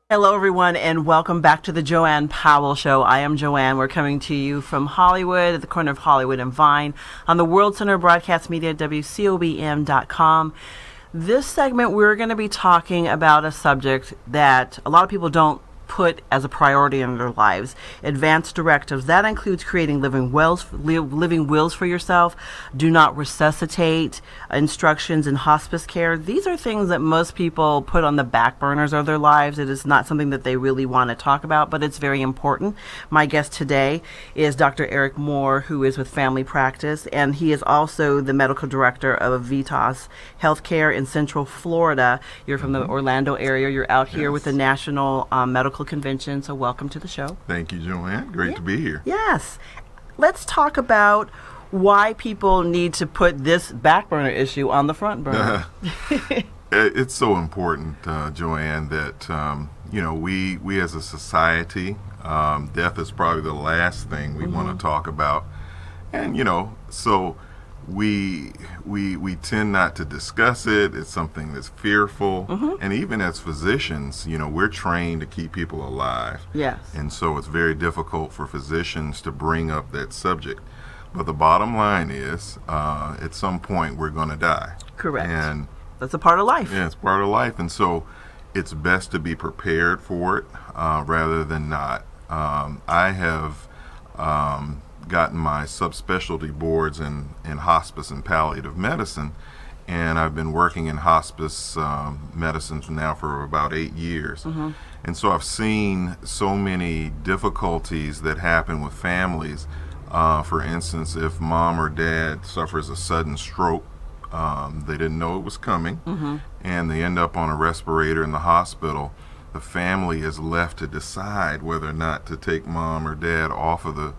Hello, everyone, and welcome back to the JoAnne Powell Show. I am JoAnne. We're coming to you from Hollywood, at the corner of Hollywood and Vine, on the World Center of Broadcast Media, WCOBM.com. This segment, we're going to be talking about a subject that a lot of people don't put as a priority in their lives: advanced directives. That includes creating living wills for yourself. Do not resuscitate. Instructions in hospice care. These are things that most people put on the back burners of their lives. It is not something that they really want to talk about, but it's very important. My guest today is Dr. Eric Moore, who is with Family Practice, and he is also the medical director of Vitas Healthcare in Central Florida. You're from the Orlando area. You're out here with the National Medical Convention, so welcome to the show. Thank you, JoAnne. Great to be here. Yes. Let's talk about why people need to put this back burner issue on the front burner. It's so important, JoAnne, that we as a society, death is probably the last thing we want to talk about, and so we tend not to discuss it. It's something that's fearful, and even as physicians, we're trained to keep people alive. Yes. And so it's very difficult for physicians to bring up that subject. But the bottom line is, at some point we're going to die. Correct. And that's a part of life. yeah, it's part of life, and so it's best to be prepared for it rather than not. I have gotten my subspecialty boards in hospice and palliative medicine, and I've been working in hospice medicine now for about 8 years. And so I've seen so many difficulties that happen with families. For instance, if mom or dad suffers a sudden stroke, they didn't know it was coming, and they end up on a respirator in the hospital, the family is left to decide whether or not to take mom or dad off of the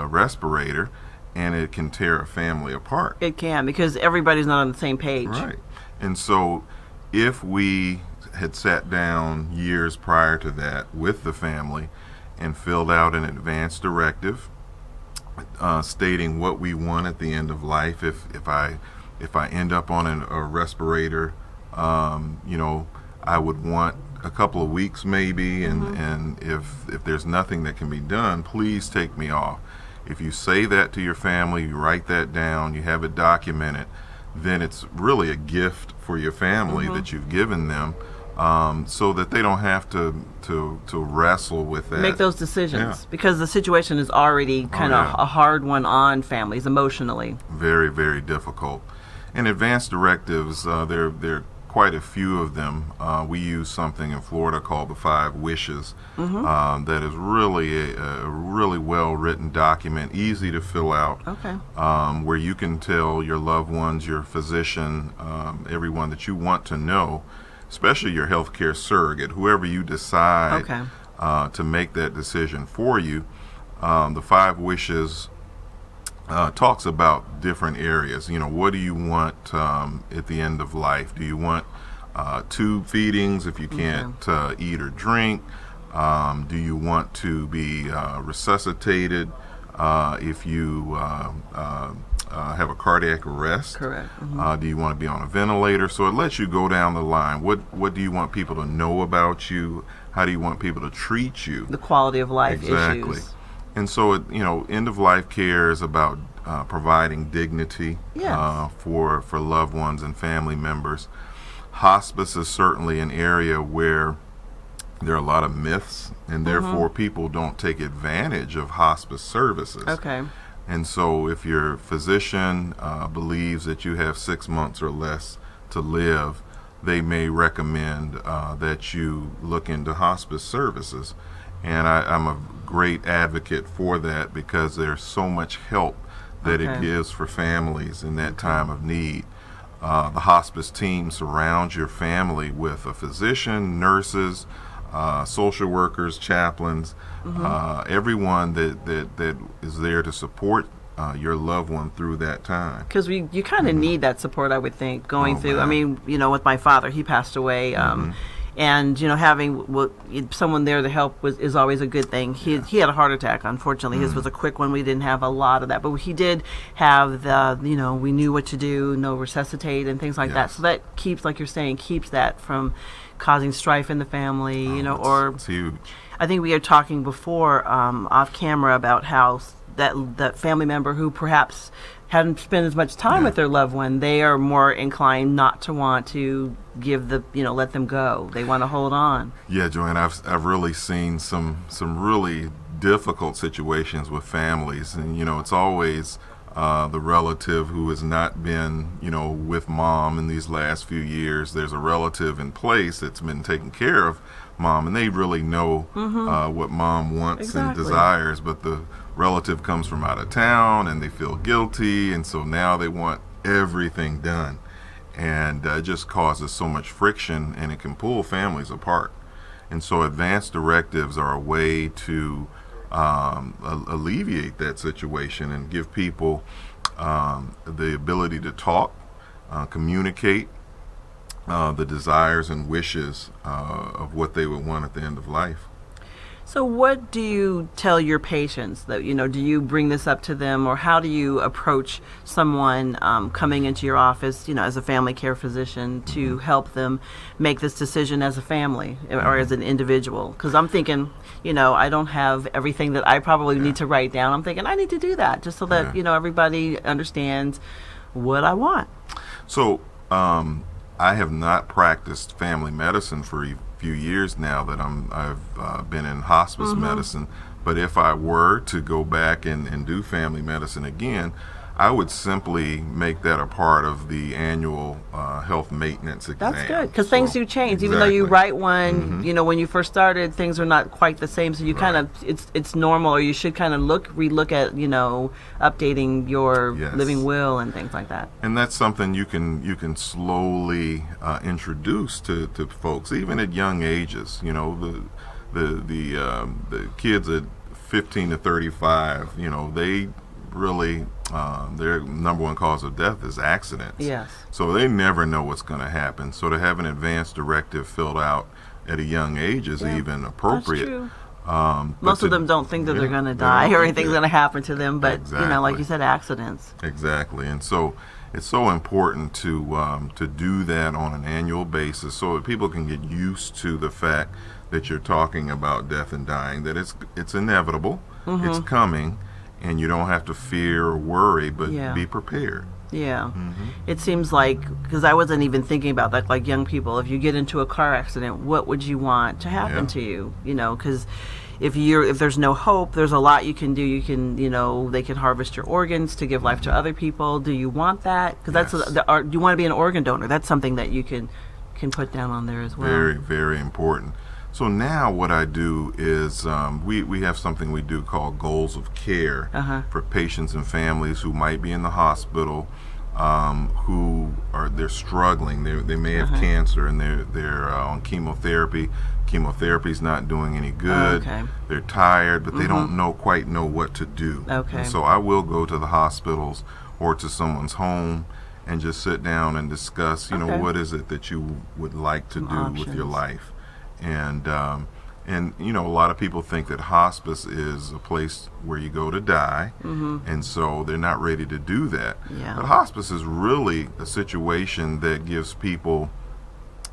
respirator, and it can tear a family apart. It can, because everybody's not on the same page. Right. And so if we had sat down years prior to that with the family and filled out an advance directive stating what we want at the end of life, if I end up on a respirator, I would want a couple of weeks maybe, and if there's nothing that can be done, please take me off. If you say that to your family, you write that down, you have it documented, then it's really a gift for your family that you've given them, so that they don't have to wrestle with that. Make those decisions, because the situation is already kind of a hard one on families emotionally. Very, very difficult. And advanced directives, they're quite a few of them. We use something in Florida called the 5 Wishes. That is really a really well-written document, easy to fill out, where you can tell your loved ones, your physician, everyone that you want to know, especially your healthcare surrogate, whoever you decide to make that decision for you. The 5 Wishes talks about different areas. What do you want at the end of life? Do you want tube feedings if you can't eat or drink? Do you want to be resuscitated if you have a cardiac arrest? Correct. Do you want to be on a ventilator? So it lets you go down the line. What do you want people to know about you? How do you want people to treat you? The quality of life issues. And so, end-of-life care is about providing dignity for loved ones and family members. Hospice is certainly an area where there are a lot of myths, and therefore people don't take advantage of hospice services. And so if your physician believes that you have 6 months or less to live, they may recommend that you look into hospice services. And I'm a great advocate for that, because there's so much help that it gives for families in that time of need. The hospice team surrounds your family with a physician, nurses, social workers, chaplains, everyone that is there to support your loved one through that time. Because you kind of need that support, I would think, going through. Man. I mean, with my father, he passed away And having someone there to help is always a good thing. He had a heart attack. Unfortunately, his was a quick one. We didn't have a lot of that, but he did have the we knew what to do, no resuscitate and things like that. So that keeps, like you're saying, keeps that from causing strife in the family. It's huge. I think we were talking before off camera about how that family member who perhaps hadn't spent as much time with their loved one, they are more inclined not to want to give let them go. They want to hold on. Yeah, JoAnne, I've really seen some really difficult situations with families, and it's always the relative who has not been with mom in these last few years. There's a relative in place that's been taking care of mom, and they really know what mom wants and desires, but the relative comes from out of town and they feel guilty, and so now they want everything done, and it just causes so much friction, and it can pull families apart. And so advance directives are a way to alleviate that situation and give people the ability to talk, communicate the desires and wishes of what they would want at the end of life. So what do you tell your patients that, do you bring this up to them, or how do you approach someone coming into your office, as a family care physician to help them make this decision as a family or as an individual? Because I'm thinking, I don't have everything that I probably need to write down. I'm thinking I need to do that just so that, everybody understands what I want. So I have not practiced family medicine for a few years now that I've been in hospice medicine. But if I were to go back and do family medicine again, I would simply make that a part of the annual health maintenance exam. That's good, because things do change. Even though you write one, when you first started, things are not quite the same. So you kind of, it's normal, or you should kind of relook at, updating your living will and things like that. And that's something you can slowly introduce to folks, even at young ages. The kids at 15 to 35, they really their number one cause of death is accidents. Yes. So they never know what's going to happen. So to have an advance directive filled out at a young age is even appropriate. That's true. Most of them don't think that they're going to die or anything's going to happen to them, but like you said, accidents. Exactly. And so it's so important to do that on an annual basis so that people can get used to the fact that you're talking about death and dying, that it's inevitable, it's coming, and you don't have to fear or worry, but be prepared. Yeah. It seems like, because I wasn't even thinking about that, like young people, if you get into a car accident, what would you want to happen to you? Because if there's no hope, there's a lot you can do. You can, they can harvest your organs to give life to other people. Do you want that? Because do you want to be an organ donor? That's something that you can put down on there as well. Very, very important. So now what I do is we have something we do called goals of care for patients and families who might be in the hospital, they're struggling. They may have cancer, and they're on chemotherapy. Chemotherapy's not doing any good. They're tired, but they don't quite know what to do. And so I will go to the hospitals or to someone's home and just sit down and discuss, what is it that you would like to do with your life. And a lot of people think that hospice is a place where you go to die, and so they're not ready to do that. But hospice is really a situation that gives people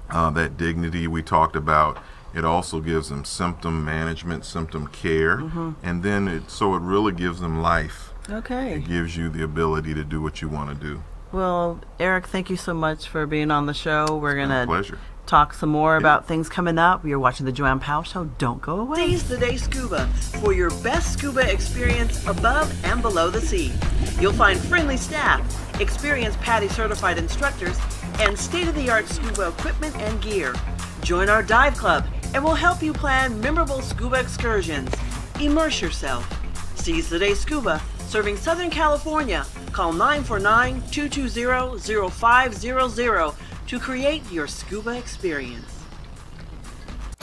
that dignity we talked about. It also gives them symptom management, symptom care, and then it really gives them life. It gives you the ability to do what you want to do. Well, Eric, thank you so much for being on the show. We're gonna pleasure. Talk some more about things coming up. You're watching the JoAnne Powell Show. Don't go away. Seize the Day Scuba for your best scuba experience above and below the sea. You'll find friendly staff, experienced PADI certified instructors, and state-of-the-art scuba equipment and gear. Join our dive club and we'll help you plan memorable scuba excursions. Immerse yourself. Seize the Day Scuba, serving Southern California. Call 949-220-0500 to create your scuba experience.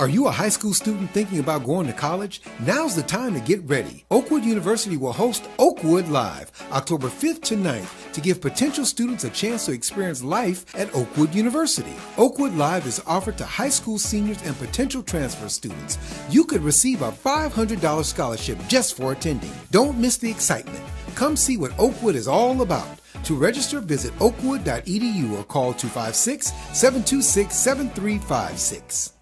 Are you a high school student thinking about going to college? Now's the time to get ready. Oakwood University will host Oakwood Live October 5th to 9th to give potential students a chance to experience life at Oakwood University. Oakwood Live is offered to high school seniors and potential transfer students. You could receive a $500 scholarship just for attending. Don't miss the excitement. Come see what Oakwood is all about. To register, visit oakwood.edu or call 256-726-7356.